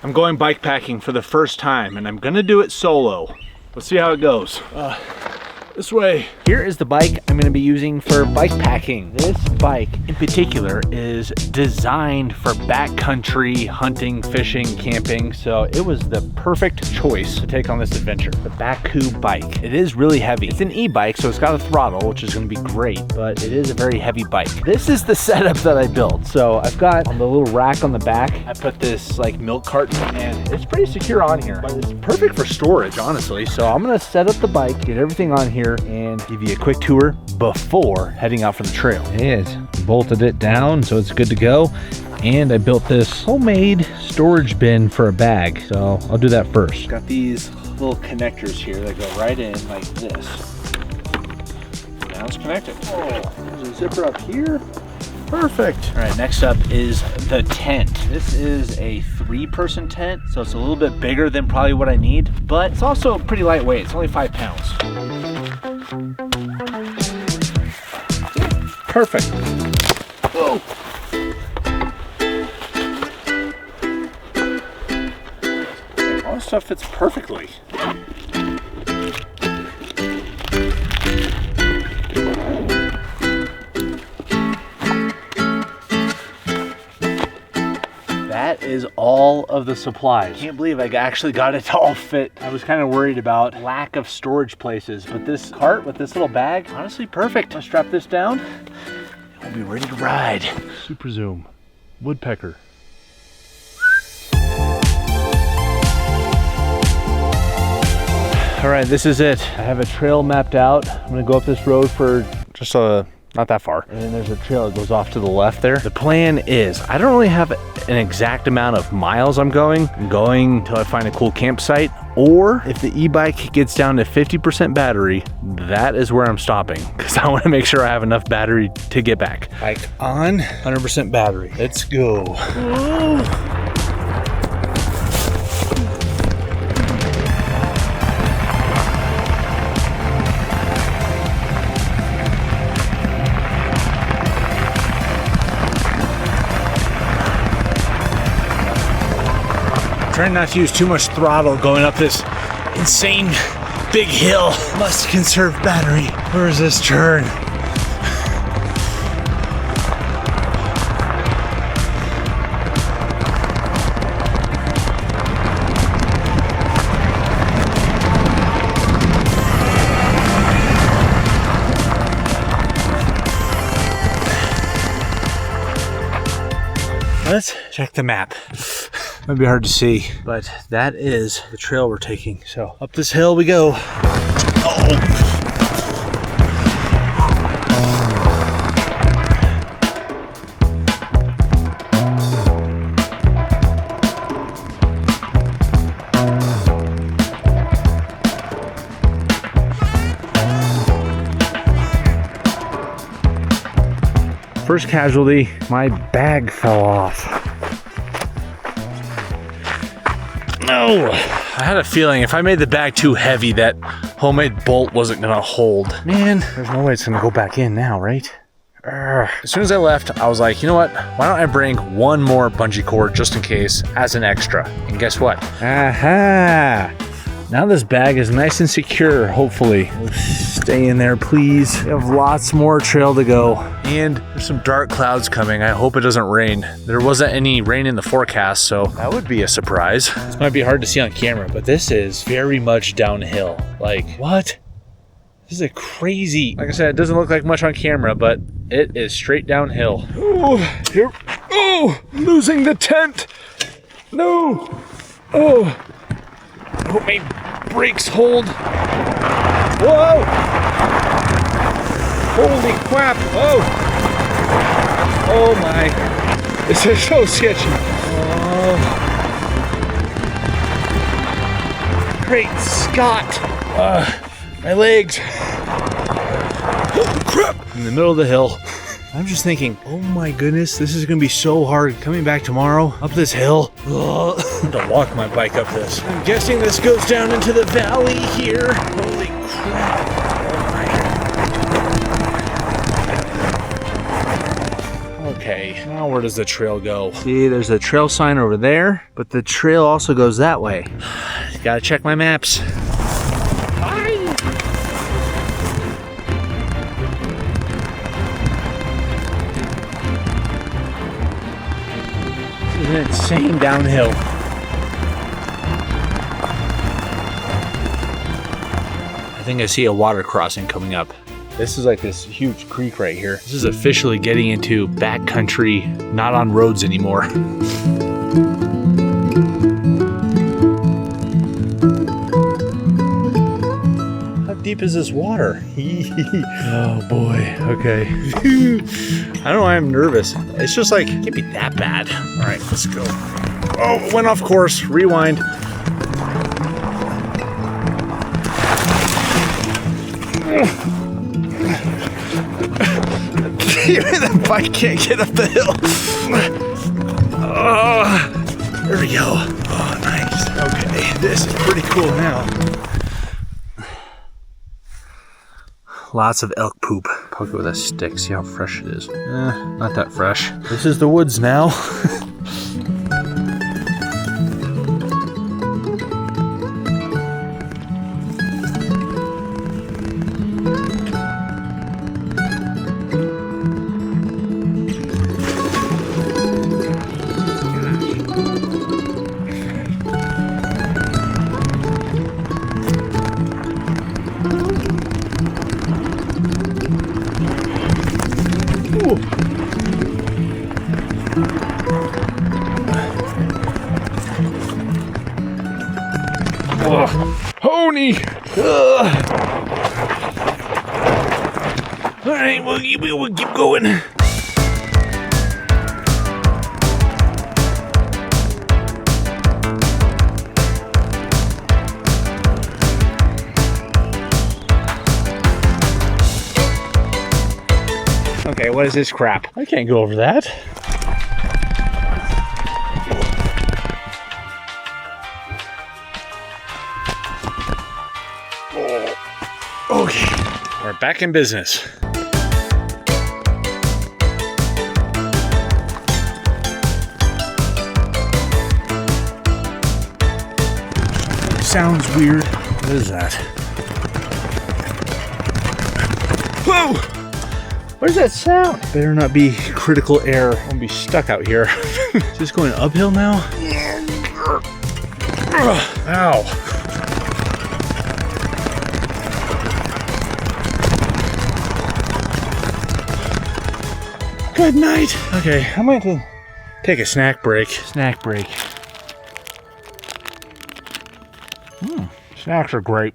I'm going bike packing for the first time and I'm gonna do it solo. Let's see how it goes. This way. Here is the bike I'm gonna be using for bike packing. This bike in particular is designed for backcountry hunting, fishing, camping. So it was the perfect choice to take on this adventure. The Baku bike. It is really heavy. It's an e-bike, so it's got a throttle, which is gonna be great, but it is a very heavy bike. This is the setup that I built. So I've got on the little rack on the back, I put this like milk carton and it's pretty secure on here, but it's perfect for storage, honestly. So I'm gonna set up the bike, get everything on here, and give you a quick tour before heading out for the trail. It is. Bolted it down so it's good to go. And I built this homemade storage bin for a bag. So I'll do that first. Got these little connectors here that go right in like this. Now it's connected. Oh, there's a zipper up here. Perfect. All right, next up is the tent. This is a 3-person tent, so it's a little bit bigger than probably what I need, but it's also pretty lightweight. It's only 5 pounds. Perfect. Whoa. All this stuff fits perfectly. That is all of the supplies. I can't believe I actually got it to all fit. I was kind of worried about lack of storage places, but this cart with this little bag, honestly perfect. I'll strap this down and we'll be ready to ride. Super zoom, woodpecker. All right, this is it. I have a trail mapped out. I'm gonna go up this road for just not that far. And then there's a trail that goes off to the left there. The plan is, I don't really have an exact amount of miles I'm going until I find a cool campsite, or if the e-bike gets down to 50% battery, that is where I'm stopping, because I want to make sure I have enough battery to get back. Bike on, 100% battery. Let's go. Whoa. Trying not to use too much throttle going up this insane big hill. Must conserve battery. Where is this turn? Let's check the map. Might be hard to see, but that is the trail we're taking. So up this hill we go. First casualty, my bag fell off. No, I had a feeling if I made the bag too heavy, that homemade bolt wasn't gonna hold. Man, there's no way it's gonna go back in now, right? As soon as I left, I was like, you know what? Why don't I bring one more bungee cord just in case as an extra? And guess what? Aha! Now this bag is nice and secure, hopefully. Stay in there, please. We have lots more trail to go. And there's some dark clouds coming. I hope it doesn't rain. There wasn't any rain in the forecast, so that would be a surprise. This might be hard to see on camera, but this is very much downhill. Like, what? This is a crazy... Like I said, it doesn't look like much on camera, but it is straight downhill. Oh, here... Oh, losing the tent. No. Oh. I hope my brakes hold. Whoa! Holy crap! Oh! Oh my! This is so sketchy. Oh! Great Scott! My legs! Oh crap! In the middle of the hill. I'm just thinking, oh my goodness, this is gonna be so hard coming back tomorrow up this hill. I'm gonna walk my bike up this. I'm guessing this goes down into the valley here. Holy crap. Oh my. Oh Okay, now where does the trail go? See, there's a trail sign over there, but the trail also goes that way. Gotta check my maps. This is an insane downhill. I think I see a water crossing coming up. This is like this huge creek right here. This is officially getting into backcountry, not on roads anymore. How deep is this water? Oh boy, okay. I don't know why I'm nervous. It's just like, it can't be that bad. All right, let's go. Oh, went off course, rewind. The bike can't get up the hill. Oh, there we go. Oh, nice. Okay, this is pretty cool now. Lots of elk poop. Poke it with a stick, see how fresh it is. Not that fresh. This is the woods now. Honey! Alright, we'll keep going. Okay, what is this crap? I can't go over that. Okay, we're back in business. Sounds weird. What is that? Whoa! What is that sound? Better not be critical error. I'm gonna be stuck out here. Is this going uphill now? Ow. Good night. Okay, I'm going to take a snack break. Snacks are great.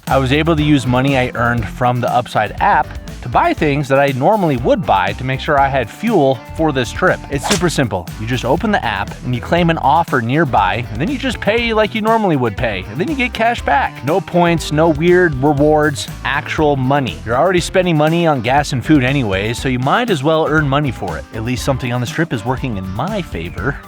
I was able to use money I earned from the Upside app to buy things that I normally would buy to make sure I had fuel for this trip. It's super simple. You just open the app and you claim an offer nearby, and then you just pay like you normally would pay, and then you get cash back. No points, no weird rewards, actual money. You're already spending money on gas and food anyways, so you might as well earn money for it. At least something on this trip is working in my favor.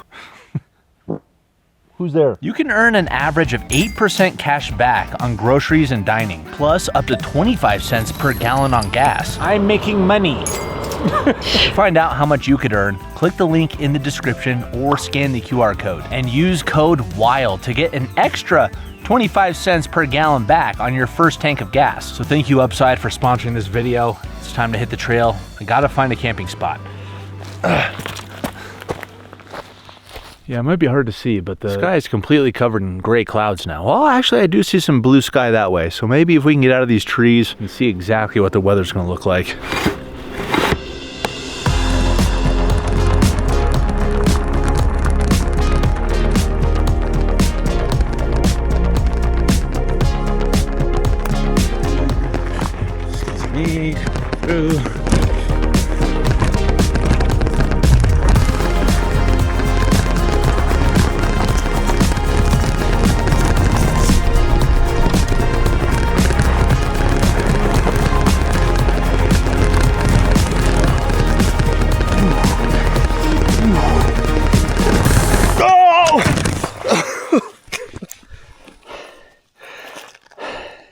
Who's there? You can earn an average of 8% cash back on groceries and dining, plus up to 25 cents per gallon on gas. I'm making money. To find out how much you could earn, click the link in the description or scan the QR code and use code WILD to get an extra 25 cents per gallon back on your first tank of gas. So thank you Upside for sponsoring this video. It's time to hit the trail. I gotta find a camping spot. Yeah, it might be hard to see, but the sky is completely covered in gray clouds now. Well, actually, I do see some blue sky that way. So maybe if we can get out of these trees and see exactly what the weather's gonna look like. Excuse me. Ooh.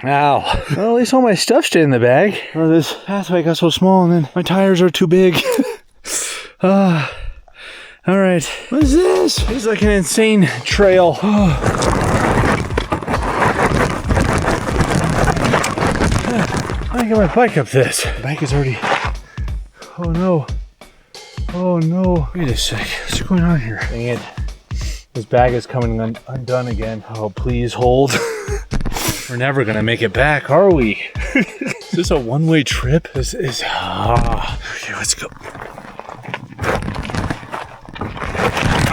Ow. Well, at least all my stuff stayed in the bag. Oh, this pathway got so small and then my tires are too big. All right. What is this? This is like an insane trail. I got my bike up this. The bike is already. Oh no. Oh no. Wait a sec. What's going on here? Dang it. This bag is coming undone again. Oh, please hold. We're never gonna make it back, are we? Is this a one-way trip? This is. Okay, let's go.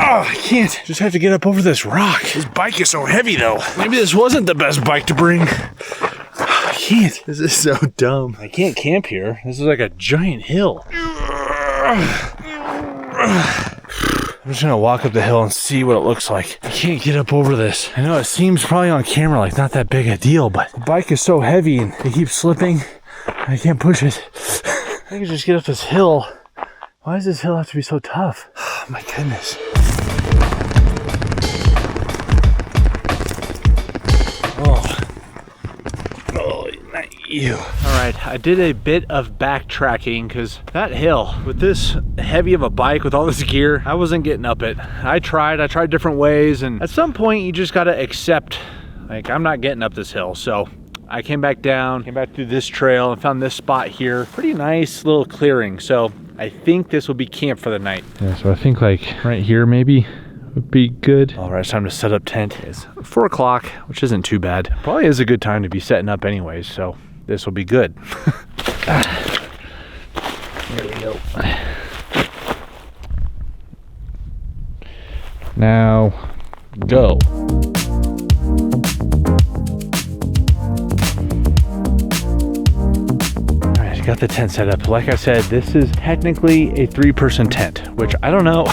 Oh, I can't. Just have to get up over this rock. This bike is so heavy, though. Maybe this wasn't the best bike to bring. I can't. This is so dumb. I can't camp here. This is like a giant hill. I'm just gonna walk up the hill and see what it looks like. I can't get up over this. I know it seems probably on camera like not that big a deal, but the bike is so heavy and it keeps slipping. I can't push it. I can just get up this hill. Why does this hill have to be so tough? Oh, my goodness. Not you. All right, I did a bit of backtracking because that hill with this heavy of a bike with all this gear, I wasn't getting up it. I tried different ways, and at some point you just gotta accept, like, I'm not getting up this hill. So I came back down, came back through this trail and found this spot here. Pretty nice little clearing. So I think this will be camp for the night. Yeah, so I think like right here maybe would be good. All right, it's time to set up tent. It's 4 o'clock, which isn't too bad. Probably is a good time to be setting up anyways, so this will be good. There we go. Now, go. Got the tent set up. Like I said, this is technically a 3-person tent, which I don't know.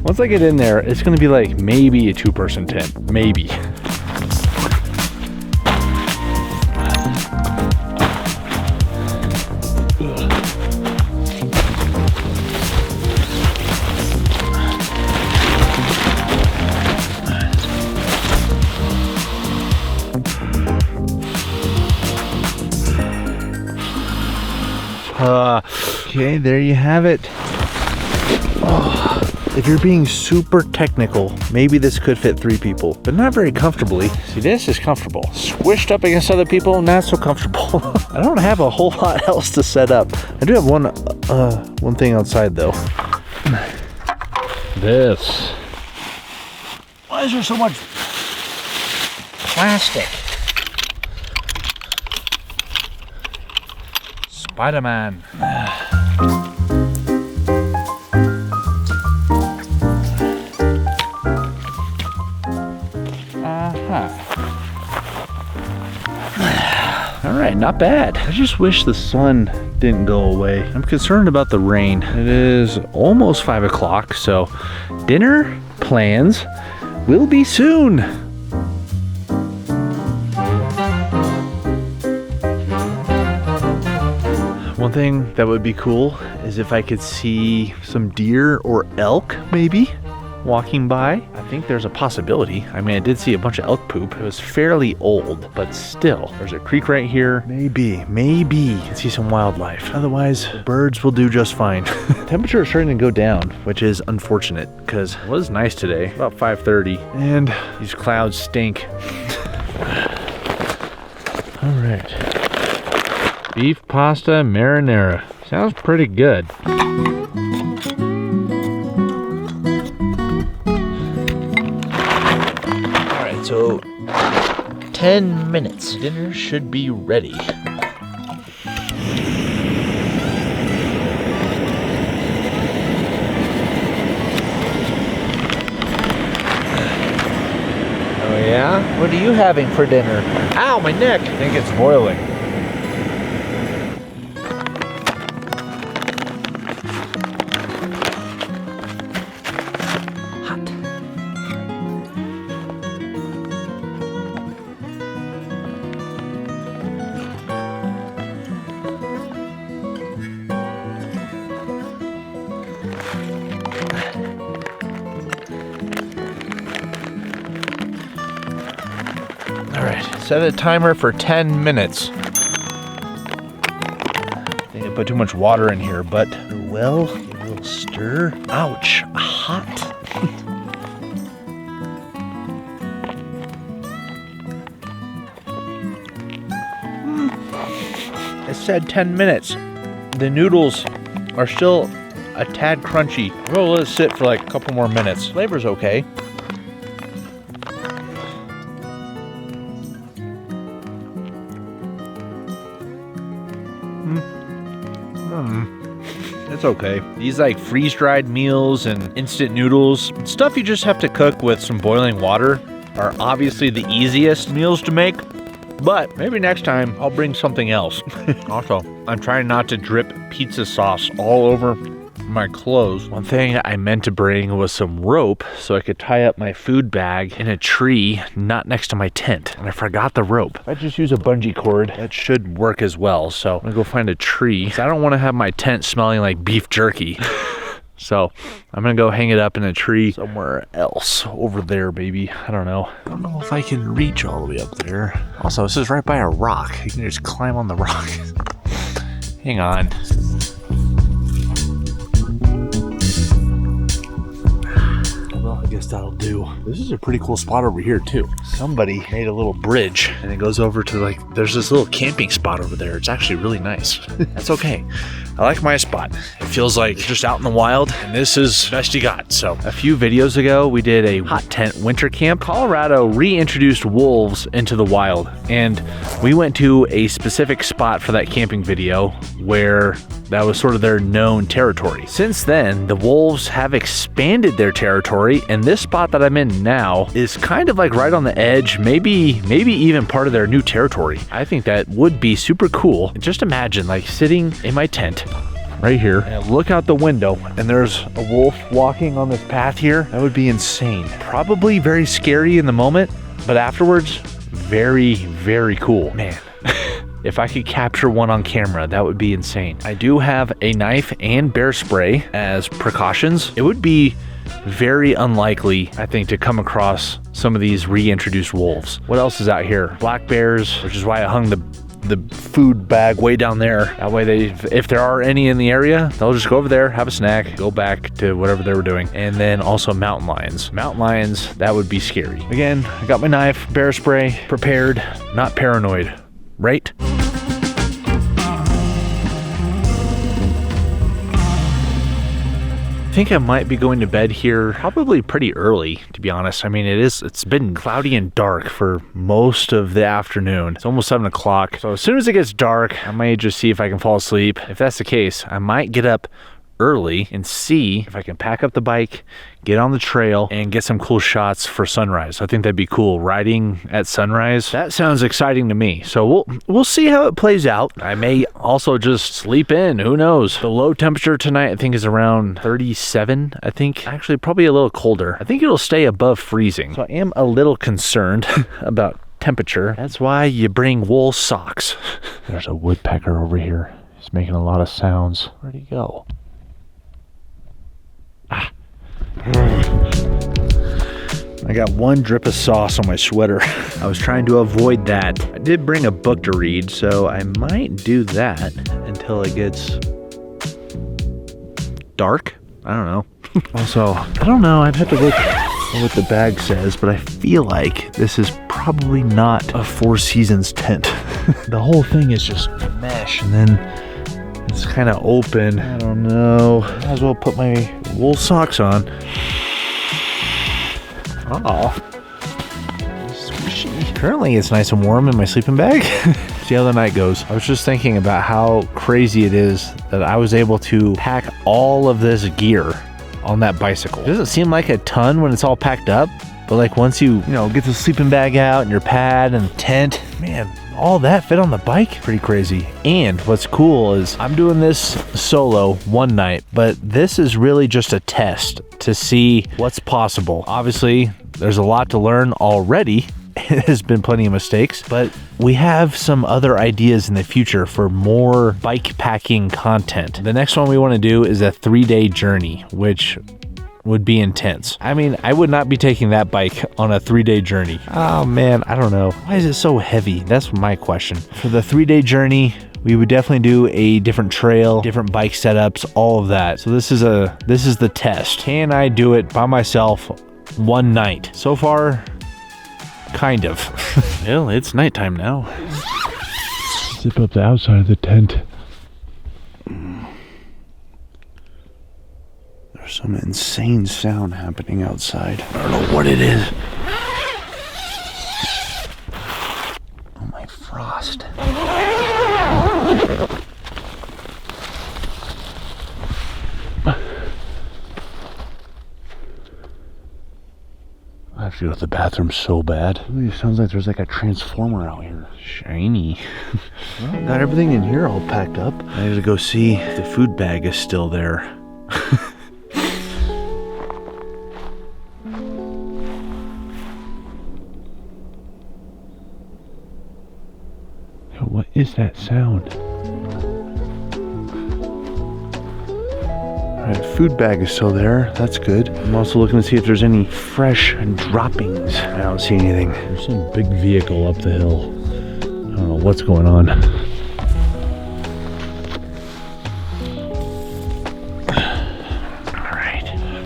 Once I get in there, it's gonna be like maybe a 2-person tent, maybe. Okay, there you have it. Oh, if you're being super technical, maybe this could fit 3 people, but not very comfortably. See, this is comfortable. Squished up against other people, not so comfortable. I don't have a whole lot else to set up. I do have one thing outside though. This. Why is there so much plastic? Spider-Man. All right, not bad. I just wish the sun didn't go away. I'm concerned about the rain. It is almost 5 o'clock, so dinner plans will be soon. One thing that would be cool is if I could see some deer or elk maybe walking by. I think there's a possibility. I mean, I did see a bunch of elk poop. It was fairly old, but still, there's a creek right here. Maybe you can see some wildlife. Otherwise, birds will do just fine. Temperature is starting to go down, which is unfortunate because it was nice today, about 5:30, and these clouds stink. All right. Beef pasta marinara. Sounds pretty good. Alright, so 10 minutes. Dinner should be ready. Oh yeah? What are you having for dinner? Ow, my neck! I think it's boiling. Set a timer for 10 minutes. I think I put too much water in here, but the well, it will Stir. Ouch. Hot. It said 10 minutes. The noodles are still a tad crunchy. We'll let it sit for like a couple more minutes. Flavor's okay. It's okay. These like freeze-dried meals and instant noodles, stuff you just have to cook with some boiling water, are obviously the easiest meals to make, but maybe next time I'll bring something else. Also, I'm trying not to drip pizza sauce all over my clothes. One thing I meant to bring was some rope so I could tie up my food bag in a tree not next to my tent, and I forgot the rope. If I just use a bungee cord, that should work as well. So I'm gonna go find a tree. I don't want to have my tent smelling like beef jerky. So I'm gonna go hang it up in a tree somewhere else over there, baby. I don't know if I can reach all the way up there. Also, this is right by a rock. You can just climb on the rock. Hang on. I guess that'll do. This is a pretty cool spot over here too. Somebody made a little bridge and it goes over to like, there's this little camping spot over there. It's actually really nice. That's okay. I like my spot. It feels like it's just out in the wild, and this is the best you got. So a few videos ago, we did a hot tent winter camp. Colorado reintroduced wolves into the wild, and we went to a specific spot for that camping video where that was sort of their known territory. Since then, the wolves have expanded their territory, and this spot that I'm in now is kind of like right on the edge, maybe even part of their new territory. I think that would be super cool. Just imagine like sitting in my tent right here and look out the window and there's a wolf walking on this path here. That would be insane. Probably very scary in the moment, but afterwards, very, very cool. Man. If I could capture one on camera, that would be insane. I do have a knife and bear spray as precautions. It would be very unlikely, I think, to come across some of these reintroduced wolves. What else is out here? Black bears, which is why I hung the food bag way down there. That way if there are any in the area, they'll just go over there, have a snack, go back to whatever they were doing. And then also mountain lions. Mountain lions, that would be scary. Again, I got my knife, bear spray, prepared, not paranoid, right? I think I might be going to bed here probably pretty early, to be honest. I mean, it's been cloudy and dark for most of the afternoon. It's almost 7 o'clock. So as soon as it gets dark, I might just see if I can fall asleep. If that's the case, I might get up early and see if I can pack up the bike, get on the trail, and get some cool shots for sunrise. I think that'd be cool. Riding at sunrise, that sounds exciting to me. So we'll see how it plays out. I may also just sleep in, who knows. The low temperature tonight I think is around 37, I think. Actually, probably a little colder. I think it'll stay above freezing. So I am a little concerned about temperature. That's why you bring wool socks. There's a woodpecker over here. He's making a lot of sounds. Where'd he go? I got one drip of sauce on my sweater. I was trying to avoid that. I did bring a book to read, so I might do that until it gets dark. I don't know. Also, I don't know. I'd have to look at what the bag says, but I feel like this is probably not a Four Seasons tent. The whole thing is just mesh, and then it's kind of open. I don't know. Might as well put my wool socks on. Oh, squishy. Currently, it's nice and warm in my sleeping bag. See how the night goes. I was just thinking about how crazy it is that I was able to pack all of this gear on that bicycle. It doesn't seem like a ton when it's all packed up, but like once you get the sleeping bag out and your pad and tent, man, all that fit on the bike. Pretty crazy. And what's cool is I'm doing this solo one night, but this is really just a test to see what's possible. Obviously, there's a lot to learn already. There's been plenty of mistakes, but we have some other ideas in the future for more bike packing content. The next one we want to do is a 3-day journey, which would be intense. I mean, I would not be taking that bike on a 3-day journey. Oh man, I don't know. Why is it so heavy? That's my question. For the 3-day journey, we would definitely do a different trail, different bike setups, all of that. So this is the test. Can I do it by myself one night? So far, kind of. Well, it's nighttime now. Zip up the outside of the tent. There's some insane sound happening outside. I don't know what it is. Oh my frost. I have to go to the bathroom so bad. It sounds like there's like a transformer out here. Shiny. Well, got everything in here all packed up. I gotta go see if the food bag is still there. What is that sound? Alright, food bag is still there. That's good. I'm also looking to see if there's any fresh droppings. I don't see anything. There's some big vehicle up the hill. I don't know what's going on.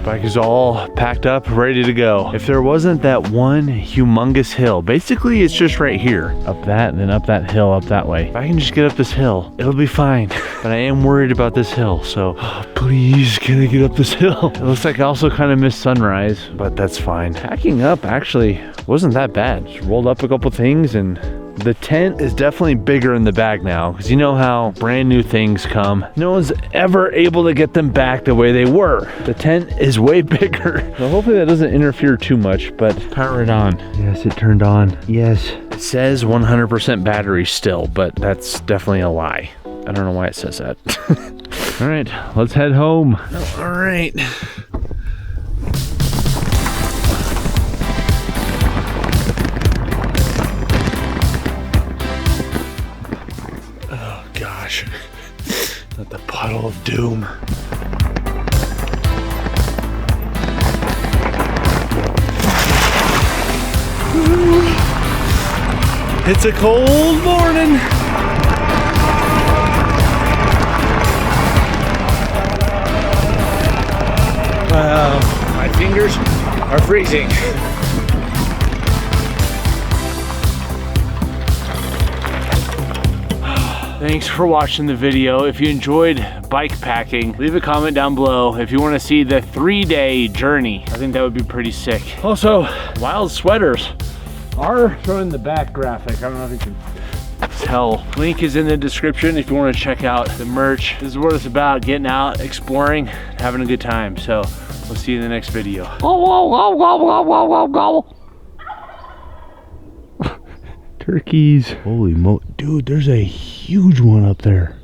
Bike is all packed up, ready to go. If there wasn't that one humongous hill, basically it's just right here. Up that and then up that hill, up that way. If I can just get up this hill, it'll be fine. But I am worried about this hill, so please, can I get up this hill? It looks like I also kind of missed sunrise, but that's fine. Packing up actually wasn't that bad. Just rolled up a couple things and the tent is definitely bigger in the bag now, because you know how brand new things come. No one's ever able to get them back the way they were. The tent is way bigger. So hopefully that doesn't interfere too much, but power it on. Yes, it turned on. Yes. It says 100% battery still, but that's definitely a lie. I don't know why it says that. All right, let's head home. All right. Not the puddle of doom. It's a cold morning. My fingers are freezing. Thanks for watching the video. If you enjoyed bike packing, leave a comment down below if you want to see the 3-day journey. I think that would be pretty sick. Also, wild sweaters are shown in the back graphic. I don't know if you can tell. Link is in the description if you want to check out the merch. This is what it's about, getting out, exploring, having a good time. So we'll see you in the next video. Turkeys. Holy mo, dude, there's a huge one up there.